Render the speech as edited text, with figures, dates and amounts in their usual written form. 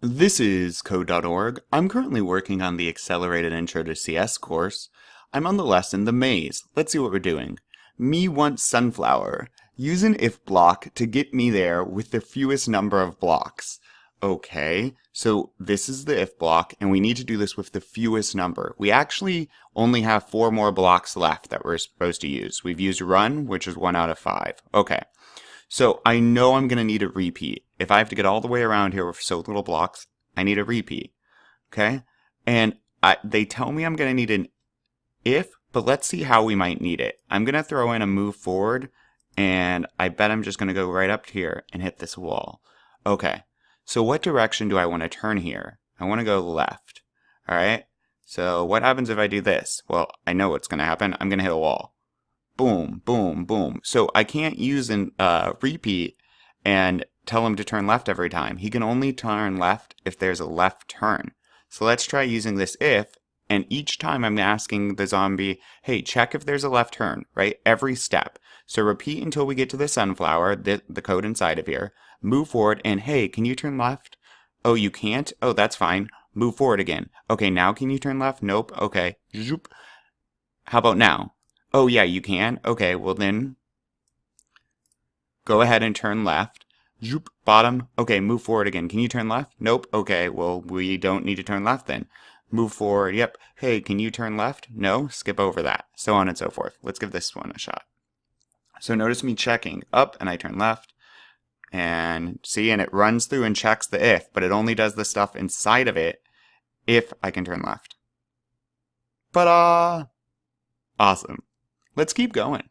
This is Code.org. I'm currently working on the Accelerated Intro to CS course. I'm on the lesson The Maze. Let's see what we're doing. Me wants sunflower. Use an if block to get me there with the fewest number of blocks. Okay, so this is the if block, and we need to do this with the fewest number. We actually only have 4 more blocks left that we're supposed to use. We've used run, which is 1 out of 5. Okay. So I know I'm going to need a repeat. If I have to get all the way around here with so little blocks, I need a repeat. Okay? And they tell me I'm going to need an if, but let's see how we might need it. I'm going to throw in a move forward, and I bet I'm just going to go right up here and hit this wall. Okay. So what direction do I want to turn here? I want to go left. All right? So what happens if I do this? Well, I know what's going to happen. I'm going to hit a wall. Boom, boom, boom. So I can't use an repeat and tell him to turn left every time. He can only turn left if there's a left turn. So let's try using this if, and each time I'm asking the zombie, hey, check if there's a left turn, right? Every step. So repeat until we get to the sunflower, the code inside of here. Move forward, and hey, can you turn left? Oh, you can't? Oh, that's fine. Move forward again. Okay, now can you turn left? Nope. Okay. Zoop. How about now? Oh, yeah, you can? Okay, well then, go ahead and turn left. Zoop, bottom. Okay, move forward again. Can you turn left? Nope. Okay, well, we don't need to turn left then. Move forward. Yep. Hey, can you turn left? No. Skip over that. So on and so forth. Let's give this one a shot. So notice me checking up, and I turn left. And see, and it runs through and checks the if, but it only does the stuff inside of it if I can turn left. Ta-da! Awesome. Let's keep going.